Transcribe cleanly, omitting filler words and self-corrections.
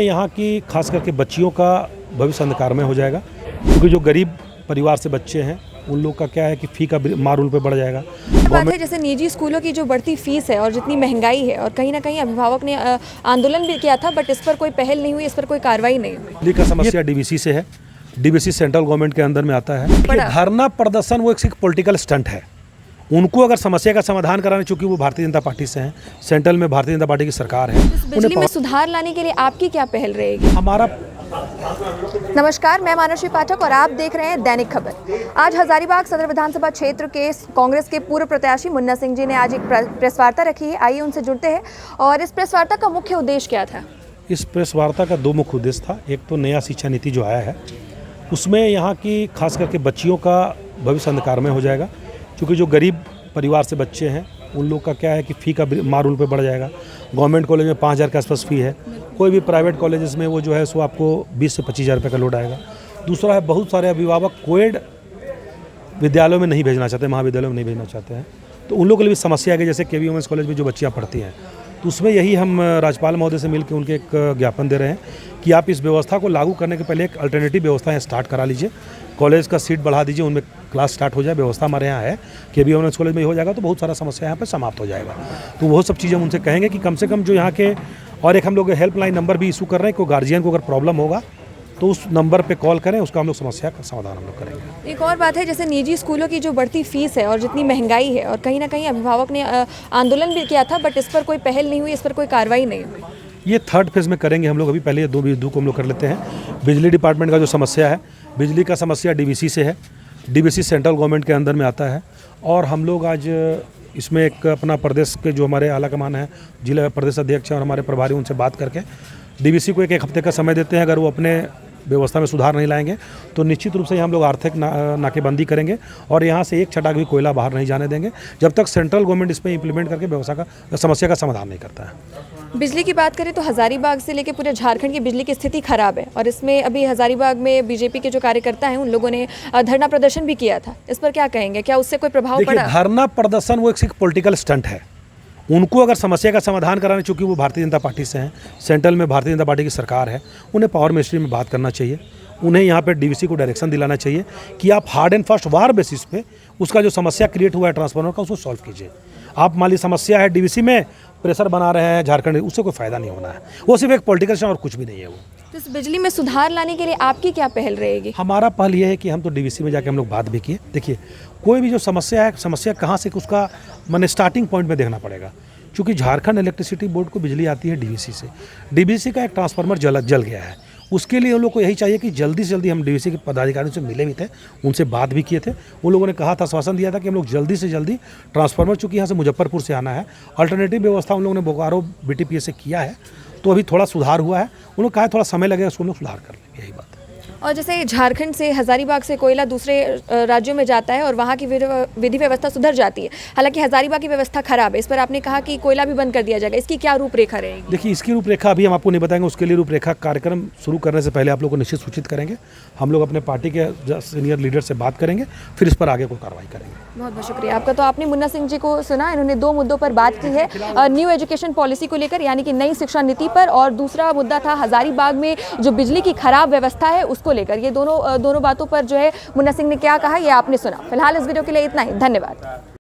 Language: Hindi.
यहाँ की खास करके बच्चियों का भविष्य अंधकारमय हो जाएगा, क्योंकि जो गरीब परिवार से बच्चे हैं उन लोग का क्या है कि फ़ी का मार उन पे बढ़ जाएगा। बात है जैसे निजी स्कूलों की जो बढ़ती फीस है और जितनी महंगाई है, और कहीं ना कहीं अभिभावक ने आंदोलन भी किया था, बट इस पर कोई पहल नहीं हुई, इस पर कोई कार्रवाई नहीं हुई। दिल्ली का समस्या डीवीसी से है। डीवीसी सेंट्रल गवर्नमेंट के अंदर में आता है। धरना प्रदर्शन वो एक पॉलिटिकल स्टंट है। उनको अगर समस्या का समाधान कराना, चूंकि वो भारतीय जनता पार्टी से हैं, सेंट्रल में भारतीय जनता पार्टी की सरकार है। बिजली में सुधार लाने के लिए आपकी क्या पहल रहेगी? हमारा नमस्कार, मैं मानसी पाठक और आप देख रहे हैं दैनिक खबर। आज हजारीबाग सदर विधानसभा क्षेत्र के कांग्रेस के पूर्व प्रत्याशी मुन्ना सिंह जी ने आज एक प्रेस वार्ता रखी है। आइए उनसे जुड़ते हैं। और इस प्रेस वार्ता का मुख्य उद्देश्य क्या था? इस प्रेस वार्ता का दो मुख्य उद्देश्य था। एक तो नया शिक्षा नीति जो आया है उसमें यहाँ की खास करके बच्चियों का भविष्य अंधकारमय हो जाएगा, क्योंकि जो गरीब परिवार से बच्चे हैं उन लोग का क्या है कि फ़ी का मार उन पे बढ़ जाएगा। गवर्नमेंट कॉलेज में 5,000 के आसपास फ़ी है। कोई भी प्राइवेट कॉलेजेस में वो जो है सो आपको 20 से 25,000 रुपये का लोड आएगा। दूसरा है, बहुत सारे अभिभावक कोएड विद्यालयों में नहीं भेजना चाहते, महाविद्यालयों में नहीं भेजना चाहते हैं, तो उन लोगों के लिए भी समस्या है। जैसे केवी वुमेंस कॉलेज में जो बच्चियाँ पढ़ती हैं, तो उसमें यही हम राज्यपाल महोदय से मिलकर उनके एक ज्ञापन दे रहे हैं कि आप इस व्यवस्था को लागू करने के पहले एक अल्टरनेटिव व्यवस्था यहाँ स्टार्ट करा लीजिए। कॉलेज का सीट बढ़ा दीजिए, उनमें क्लास स्टार्ट हो जाए। व्यवस्था हमारे यहाँ है, केवी वुमेंस कॉलेज में हो जाएगा तो बहुत सारा समस्या यहाँ पे समाप्त हो जाएगा। तो वो सब चीज़ें हम उनसे कहेंगे कि कम से कम जो यहाँ के, और एक हम लोग हेल्पलाइन नंबर भी इशू कर रहे हैं, कोई गार्जियन को अगर प्रॉब्लम होगा तो उस नंबर पे कॉल करें, उसका हम लोग समस्या का समाधान हम लोग करेंगे। एक और बात है, जैसे निजी स्कूलों की जो बढ़ती फीस है और जितनी महंगाई है, और कहीं ना कहीं अभिभावक ने आंदोलन भी किया था, बट इस पर कोई पहल नहीं हुई, इस पर कोई कार्रवाई नहीं हुई। ये थर्ड फेज़ में करेंगे हम लोग। अभी पहले दो को हम लोग कर लेते हैं। बिजली डिपार्टमेंट का जो समस्या है, बिजली का समस्या डीवीसी से है। डीवीसी सेंट्रल गवर्नमेंट के अंदर में आता है, और हम लोग आज इसमें एक अपना प्रदेश के जो हमारे आला कमान है, जिला प्रदेश अध्यक्ष और हमारे प्रभारी, उनसे बात करके डीवीसी को एक हफ्ते का समय देते हैं। अगर वो अपने व्यवस्था में सुधार नहीं लाएंगे तो निश्चित रूप से हम लोग आर्थिक नाकेबंदी करेंगे, और यहाँ से एक छटाक भी कोयला बाहर नहीं जाने देंगे जब तक सेंट्रल गवर्नमेंट इसमें इंप्लीमेंट करके व्यवस्था का समस्या का समाधान नहीं करता है। बिजली की बात करें तो हजारीबाग से लेकर पूरे झारखंड की बिजली की स्थिति खराब है, और इसमें अभी हजारीबाग में बीजेपी के जो कार्यकर्ता हैं उन लोगों ने धरना प्रदर्शन भी किया था। इस पर क्या कहेंगे? क्या उससे कोई प्रभाव पड़ा? धरना प्रदर्शन वो एक पॉलिटिकल स्टंट है। उनको अगर समस्या का समाधान कराना, चूंकि वो भारतीय जनता पार्टी से हैं, सेंट्रल में भारतीय जनता पार्टी की सरकार है, उन्हें पावर मिनिस्ट्री में बात करना चाहिए। उन्हें यहाँ पे डीवीसी को डायरेक्शन दिलाना चाहिए कि आप hard and fast war basis पे उसका जो समस्या क्रिएट हुआ है ट्रांसफार्मर का, उसको सॉल्व कीजिए। आप मान ली समस्या है डीवीसी में, प्रेशर बना रहे हैं झारखंड, उससे कोई फायदा नहीं होना है। वो सिर्फ एक पॉलिटिकल स्टंट और कुछ भी नहीं है वो। तो इस बिजली में सुधार लाने के लिए आपकी क्या पहल रहेगी? हमारा पहल ये है कि हम तो डीवीसी में जाके हम लोग बात भी किए। देखिए, कोई भी जो समस्या है, समस्या कहाँ से, उसका मैंने स्टार्टिंग पॉइंट में देखना पड़ेगा। क्योंकि झारखंड इलेक्ट्रिसिटी बोर्ड को बिजली आती है डीवीसी से। डीवीसी का एक ट्रांसफार्मर जल गया है। उसके लिए उन लोग को यही चाहिए कि जल्दी से जल्दी, हम डीवीसी के पदाधिकारियों से मिले भी थे, उनसे बात भी किए थे। उन लोगों ने कहा था, आश्वासन दिया था कि हम लोग जल्दी से जल्दी ट्रांसफार्मर, चूँकि यहाँ से मुजफ्फरपुर से आना है, अल्टरनेटिव व्यवस्था उन लोगों ने बोकारो बीटीपीएस से किया है, तो अभी थोड़ा सुधार हुआ है। उन लोग कहा थोड़ा समय लगेगा, उसको हम लोग सुधार कर लेंगे, यही बात है। और जैसे झारखंड से हजारीबाग से कोयला दूसरे राज्यों में जाता है और वहाँ की विधि व्यवस्था सुधर जाती है, हालांकि हजारीबाग की व्यवस्था खराब है। इस पर आपने कहा कि कोयला भी बंद कर दिया जाएगा, इसकी क्या रूपरेखा रहेगी? देखिए, इसकी रूपरेखा अभी हम आपको नहीं बताएंगे। उसके लिए रूपरेखा कार्यक्रम शुरू करने से पहले आप लोग को निश्चित सूचित करेंगे। हम लोग अपने पार्टी के सीनियर लीडर से बात करेंगे, फिर इस पर आगे कोई कार्रवाई करेंगे। बहुत बहुत शुक्रिया आपका। तो आपने मुन्ना सिंह जी को सुना, इन्होंने दो मुद्दों पर बात की है, न्यू एजुकेशन पॉलिसी को लेकर, यानी कि नई शिक्षा नीति पर, और दूसरा मुद्दा था हजारीबाग में जो बिजली की खराब व्यवस्था है उसको लेकर। ये दोनों बातों पर जो है मुन्ना सिंह ने क्या कहा, ये आपने सुना। फिलहाल इस वीडियो के लिए इतना ही। धन्यवाद।